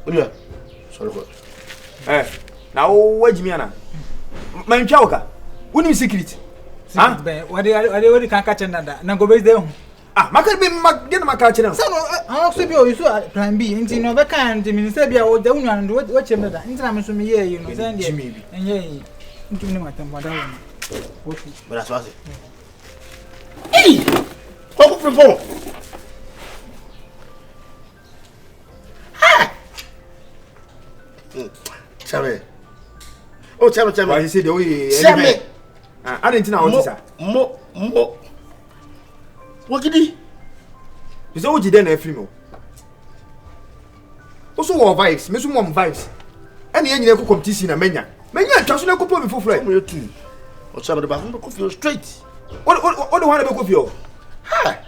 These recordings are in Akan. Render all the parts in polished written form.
Yeah. Sorry for. Now where Jimmy Anna? My chauka. What is secret? Huh? What do can catch another? Now go back there. Maka be get my catch now. I also be you plan B into no can Jimmy Sabia or the one what you mother. Into me here, you know, Jimmy. And ye into me what I'm but that's what it. Hey! Come from home. Ha! Chame. Oh, Chame. Why you say the way Chame. I didn't know what is Mo. What did he? You say what you done every mo. Also war vibes, me some vibes. And the engineer could competition in a menya. Menya just no couple before flight. Me too. What's up with the bathroom coffee straight? What do want to coffee? Ha!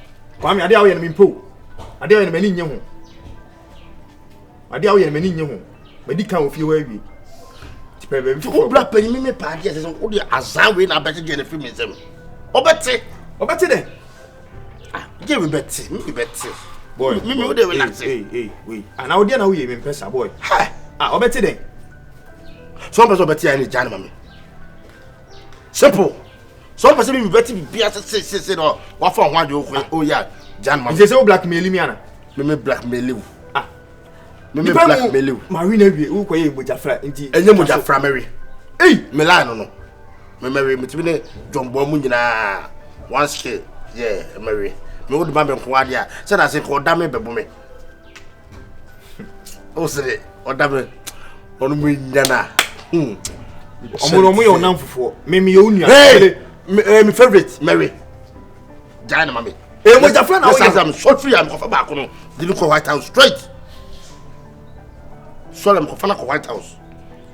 Kwame ade awo ye me mpo. Ade awo ye me ni nye ho. Ade awo ye me ni nye ho. Me di kan ofie wa wi. Ti pe be o bla pe me pa dia se o di azan we na beti je na fi me sem. Obeti de. Give me beti, boy. Me o de relax. Hey. And now dia na we me pesa boy. Ha! Obeti de. So person obeti ya ni jana mami. Simple. So person me beti bi say no. Wa fa ho ade o ya jana mami. You say o blackmail me ana? Me blackmail you. Me blackmail you. Marina we o koye mojafra nti. Enye mojafra Mary. Hey, me lie no. Me Mary me tibi ne jombo mu nyina. One scale. Yeah, Mary. Me would ba be nko ade a. Say na say ko da me bebo me. O say o da me. Onu mu nyana. Omo yo nam fufu. Me yo nua. Hey, me favorite Mary. Jana mami. Mojafra na o ya. I'm short free am ko fa ba ko no. Did go White House straight. So I'm going to White House.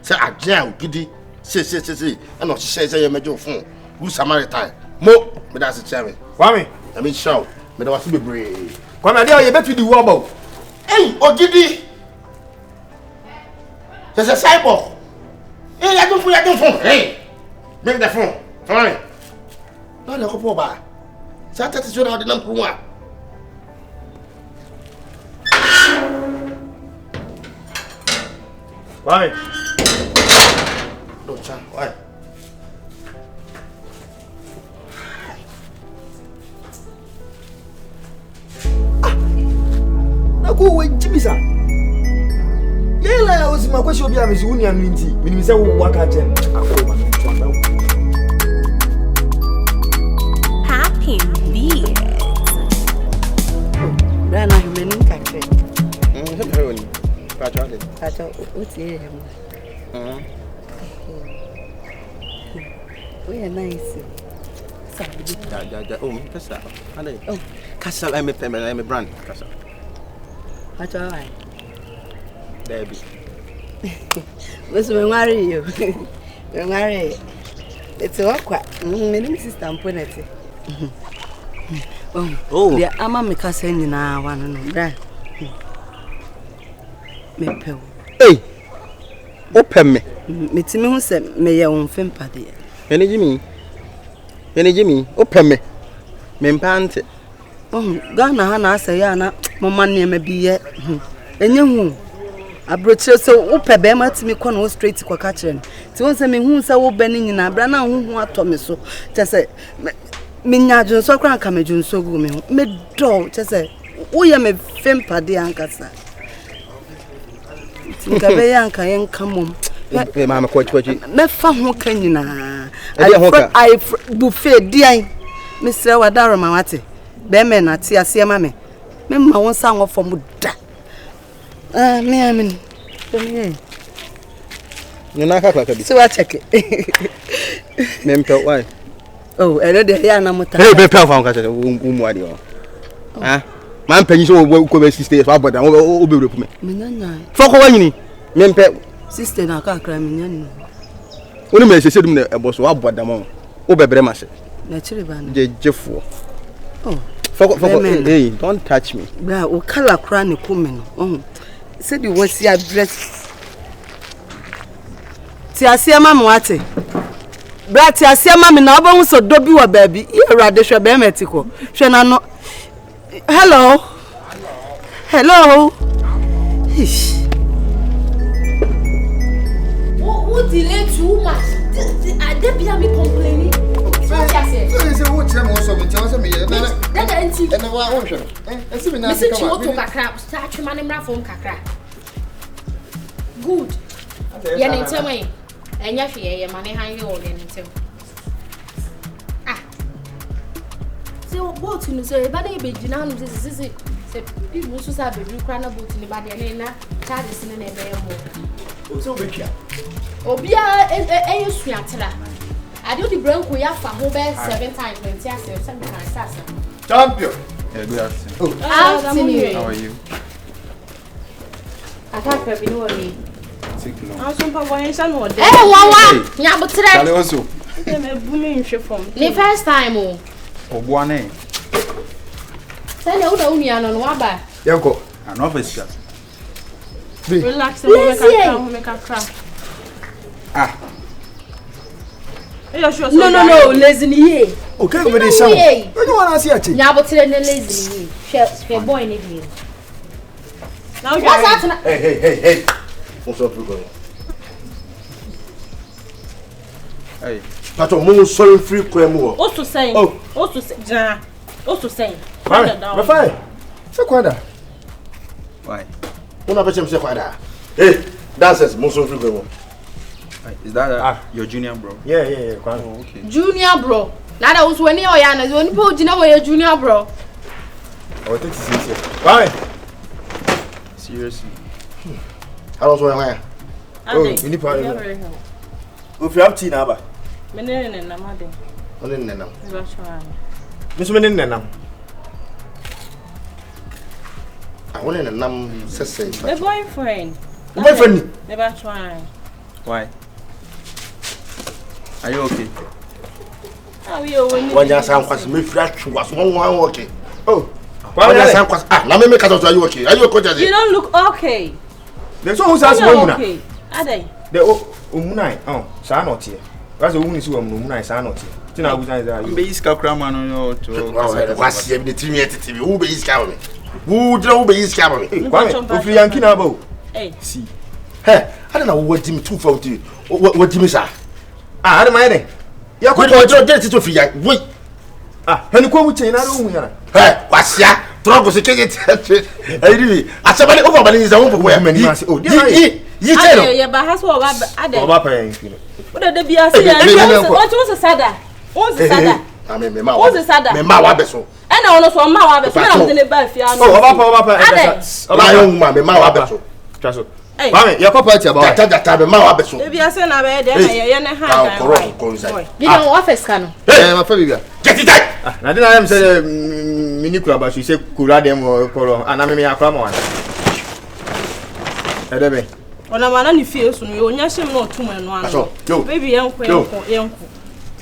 Say I jam giddy. Say. And no she say you major phone. Who Samaritan? Mo, me that's the chairman. Kwame, I mean shout. Me that was be brave. Kwame dey you bet we do about. Hey, Ogidi. There's a cyborg. Hey, I don't phone. Hey. Bring the phone. Fine. No, no, go ba. Say that is your the number one. Why? Don't chan. Why? Na go we Jimisa. Yela was my question obi amisi wuni aninti. Minim say wo waka chen. Happy beat. Brana humeni kakre. Hello. Pacho, what's here? We are nice. Oh, Kasa. Oh, Kasa, I'm a brand. Kasa. What's all right? Baby. Let's marry you. We marry. It's awkward. My sister Amponete. Oh, the ama me Kasa ni na one no. Hey, open me. Metimi hu se me ye won fempa de. Ene Jimmy, open me. Me mpante. Gana ha na asa ya na mama ne ma bi ye. Enye hu. Abrochire so ope be ma timi kɔ no straight kɔ ka kire. Ti won se me hu se wo be ni nyina bra na hu atɔ me so. Che se me nya dwonso kra nka me dwonso gu me hu. Me do che se wo ye me fempa de ankasa. Tingabe yanka yenka mom. Mama kwachi. Me fa ho ka nyina. I buffet dian. Mr. Wadaro mawate. Be me na ti ase ma me. Me ma won sa wo fo mu da. Me amen. Nina ka kabi. So I check it. Me mpe why? Oh, ero de ya na muta. Hey, be pe fa nka umu ade o. Ah, man penyi so wo ko be sister so aboda wo be repu me. Me nanya. Foko wanyini. Me mpe sister na ka kra me nanya. Oni me sese dum na eboso aboda mo. Wo bebre ma se. Na chire ba na. Jefo. Oh. Foko hey, don't touch me. Bra, o kala kra ne kume no. Oh. Said you want see address. Ti asiema mo ate. Bra ti asiema me na obo so dobi wa baabi. E rade hwe be metiko. Hwe na no. Hello. Hello. Ish. who delay too much. They be me complaining. What you say? Say what time also me tell me. That auntie. And I want to. And see me now. Message you to kakra. Start your man from kakra. Good. Yeah, you tell me. And ya fear your money hang you all in tell. Ah. So what you say? But they be jinam this is it. Say people who say be do crana boot in the body na child is in a be mo. So be here. Obia e suatela. I do the bronco ya fa ho be 7 times 20 as some can start. Champion. Yeah, good afternoon. How are you? I can't be no me. I'm so pa boy nsa no de. Wawa, nya botre. Kale also. Me bumi nhwe form. The first time o. Oboa na. Say na uda unia no aba. Yanko. An officer. Relax, make a cry. Ah. No, lazy ye. Okay, go dey sound. You don't want to see a chick. Nya botre na lazy ye. She boy ni bi. Now what's that? Hey. What's up, bro? Hey. But I'm sorry free kwemo. What's to say? What's to say? Ja. What's to say? Me fine. Se kwada. Why? Una be se kwada. Hey, dancers, mo so free kwemo. Is that your junior bro? Yeah. Oh, okay. Junior bro. Now that was when you are na when people jina we junior bro. I will take this easy. Why? Seriously. How was why? Oh, you need power. If you have tea now, ba. Me ne na ma de. Oni nenam. Ba chwa. Me so me nenam. I want nenam sese. My boyfriend. Boyfriend. Me ba chwa. Why? Are you okay? How you when When you say kwasi me fira was one okay. Oh. When you say kwasi na me make are you okay? Are you okay? You don't look okay. The so who's asking Muna? Okay. Are they? The Munai. Oh, sa not here. That's the woman who Munai sa not here. Tina who's there. Be iska krama no to. Kwasi be the TV. Who be iska me? Who be iska me? Kwame, if you yanking about. Hey. See. Hey, I don't know what Jimmy 240. What Jimmy say? Ah, I don't mind. Ya ko to get it to fiya. Wait. Ah, when you come with China, don't you? Hey, kwasi ya. Trogo se kege tete. Ayiri. Asabali over bali is a home for many months. Oh, you tell. Yeah, but has what ade. Oba pa yin. What the bia say? What was sada? What's the sada? I mean, me ma. What's the sada? Me ma wa beso. And I want so ma wa beso. Na me ba fia no. Oh, oba pa. Oba young man, me ma wa beso. Chaso. Mami, your party about. Tata me ma wa beso. Bia say na be dey na ye ne hand. Correct. You know office ka no. Hey, my family. Get it out. Na dey am say mini kura ba say kura dem koro ana me akra ma wan. Edebe. Ona mana ni fie so no ye onya hyem na otum eno ano. So, yo. Baby yanko.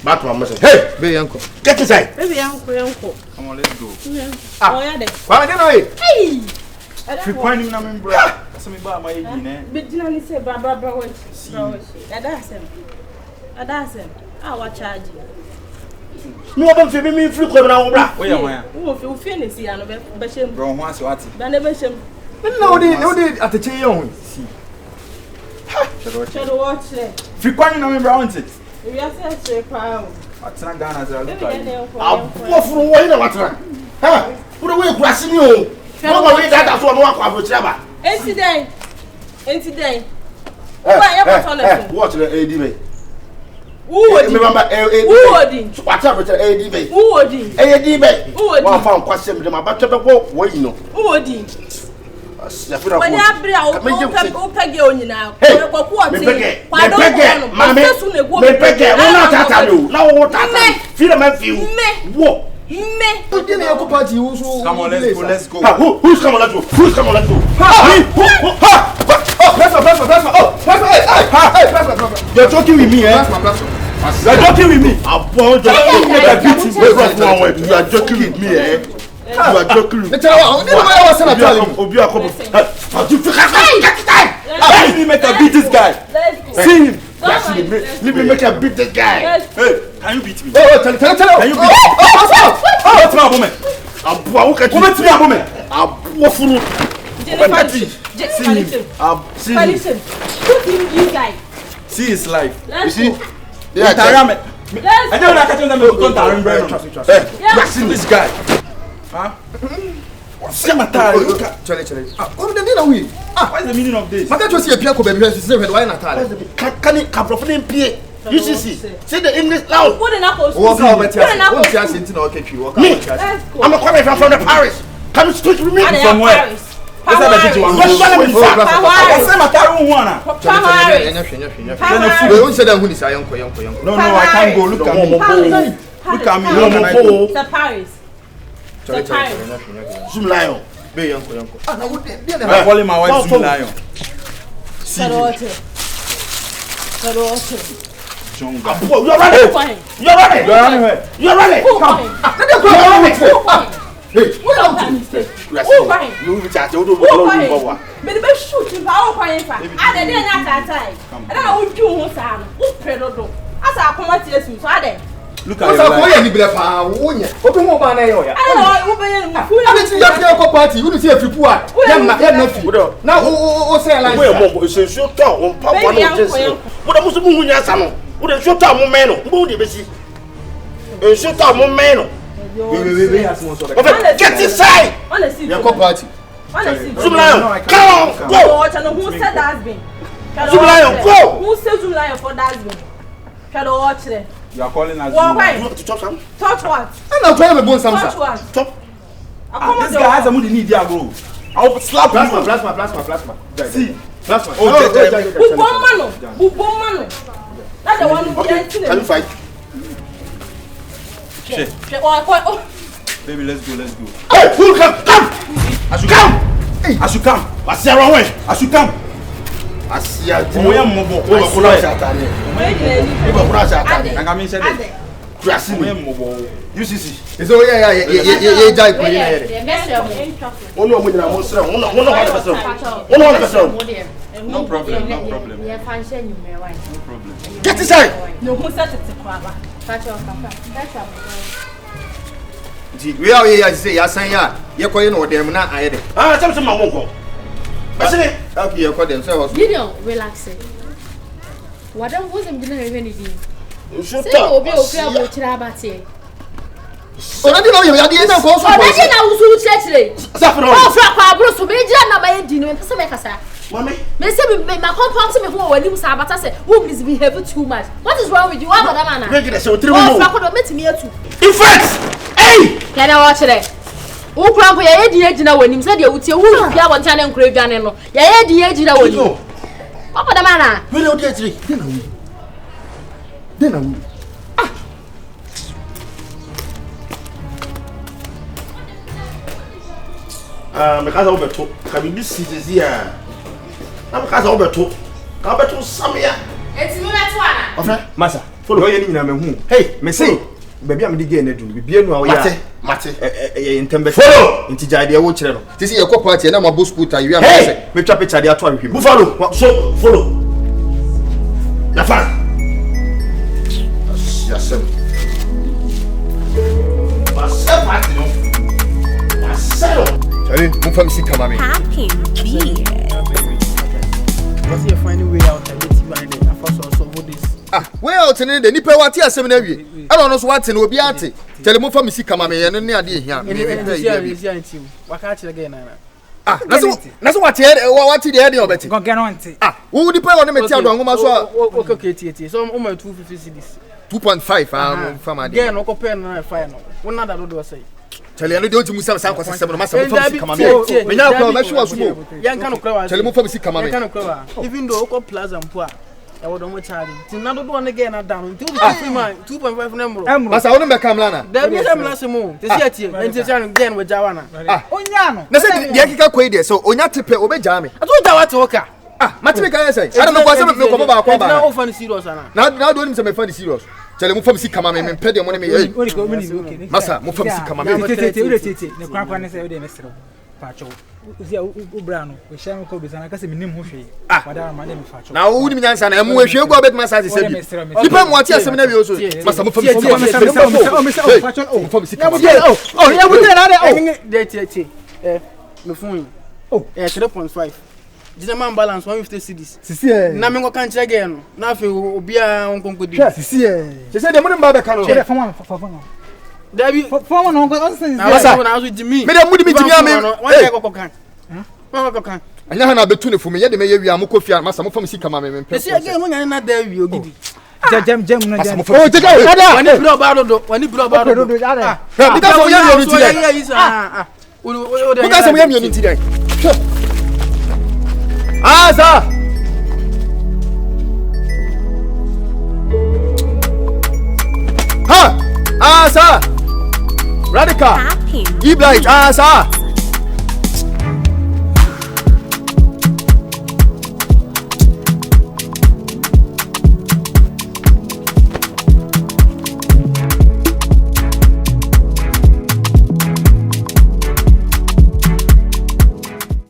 Back to my message. Hey, Be yanko. get inside. Baby yanko. Come on, let's go. Oh yeah de. Kwame dey no ye. Hey. Free point him na me bro. So me ba ma yi ne. Be dina ni say bra wait. Adasem. Ah wa charge. Me oba fi me free ko na wo bra. Where am I? Wo fi ne si ano be shem. Bro, who ase what? Ba ne be shem. No dey ateche yon. See. Shadow watch le. Free point na me bro want it. We are say pa. What's na Ghana za look Baby at. yanko. Abo furu wo ina watra. Ha, wo we kurasi ni o. Wo go we data so no akwa abotira ba. Enti den. Oba ya ko tole. What the AD me? Who would Me mama Who would What up with AD me? Who would AD me. Who would Wa fa kwasem de ma ba tebe wo yi no. Who would Ya fura ko. when ya bria o pege onyina ko ko oti Me pege mame me pege wo na tata do na wo tata fira man fi wo me You dey na your party who so. Come on, let's go. Who's come on let's go? Press. You're joking with me, eh? You're joking with me. You are joking with me, eh? You are joking with me. Let me make a beat this guy. See him. Let me make a beat this guy. Hey, can you beat me? Oh, tell Can you beat me? What's my woman? See him. Put him, you guy. See his life. You see? I don't know catch him this guy. Huh? What's the matter? Charlie. What the meaning of we? What is the meaning of this? But that was a piano baby. Why not? Can it come from the PA? You see, say the English loud. What an apple. Walk out with you. I'm a coming from the Paris. Can you speak with me? From where? What's the No, I can't go. Look at me. Look at me. The Paris. Zoom lion. I'm calling my wife Zoom lion. You're running. Come. Hey, what are you doing? You chat. You don't know. But the best shooting power point. I didn't have that time. I don't know what you want to have. Who's predator? As I come at you, so I did. Look at your life. Open more banner. I don't know. Who is your party? You see a few poor. Now, who say like it's so tall on Papa. What was the moon? Yes, I know. What is your time, man? Who did you see? It's your time, man. Get inside! Your party. Zoom lion, come on, go! Who said that's been? Zoom lion, go! Who said Zoom lion for that's been? Shadow watch it. You are calling us. You want to chop some? Touch what? I'm not trying to bone some. Touch what? Chop. This guy has a mood in India, bro. I'll slap you. Plasma. See? Plasma. Who bomb man? That's the one who gets in. Can you fight? Baby, let's go. Hey, who come? I should come. What's the wrong way? I should come. I see a Oh, yeah, mobile. I'm You see. It's all yeah. No problem. Get inside. No, who said it? We are here to say, yes, I am. You're calling or them not. I had Something my uncle. okay, you're calling themselves. You don't relax it. What wasn't doing anything. You should Say, talk. will be okay about Trabati. So, I didn't know you had the end of course. I didn't know who actually. Oh, Frappa, Bruce, major number dinner and some make Mommy, may say, my compound to me who when you say, but I said, who misbehaving too much? What is wrong with you? I'm a man. make it a show. Oh, Frappa, don't meet me here too. In fact, hey! Can I watch it? Who cramp your age now when you said you would say, who you have one channel and crave Janino? Yeah, the age now. Papa, the man. We don't get it. Then because I over to can be this is here. I'm because I over to come back to Samia. It's me that one. Okay, Massa, follow any name. Hey, me say, baby, I'm digging it. Be no Mate. In Tembe. Follow. Into Jadia, watch it. This is a co party, and I'm a bush scooter. You have me trap it at the atomic. Buffalo. So follow. The fan. Yes, sir. Charlie, move from see come me. Happy beer. What's your finding way out and get behind it? I first also hold this. Well, today the nipa what here seminary. I don't know what in obi ate. Tell move from see come me and ne ade here. What catch again? That's what here what the ade obeti. Go get on it. Who the pay on me tell do ngoma so. Okay, so I'm 250 cedis. 2.5 from ade. Again, no compare na fire no. One na do say. Tell you no don't you say say say mama say move from see come me. Me now come me sure sumo. Yan kan okra. Tell move from see come me. Yan kan okra. Even though oko plaza mpo a e wodo mo charge. Tin na do do na again na down. Until the free man 2.5 number. Masa wonu me kam lana. Da bi dem last mo. Te see atie. Enti say no again we jawa na. Onya no. Na say de kika koi de so onya tepe obeja me. Atu jawa te oka. Matime kan say. I don't know what say me ko ba ko ba. Na o fan serious ana. Na do him say me fan serious. Tell move from see come me pay the money me. Masa move from see come me. Tete ne kwa ne say we dey mesro. Pacho. Uzia ubrano. We share me ko be sana ka say minim ho hwe. Wada ma dem facho. Na wo nim nyansa na emu ehwe go bet masa say bi. Nipa mo ati asem na bi oso. Masa move from see come me. Pacho o from see come me. Oh, ya butere na de. Me phone. Oh, 3.5. This man balance 150 cedis. Sisi eh. Na me go kan check again. Na fe obia onkonkodi. Sisi eh. She say the money ba be kan o. Fama. Dabi. Fama no go say. Na aso Jimmy. Me dey mudi mi Jimmy am. One check ko kan. One ko kan. Anya ha na betu ne fu me ye de me ye wi am ko fia masa mo fam sika ma me. Esi again mo nya na da wi ogidi. Jam no jam. Oh, take out. Wani bro ba do. Wani bro ba do. Because so ye mi ti dey. Because so ye mi ti dey. Asa. Ha! Asa! Radical! Tapping Iblige! Asa!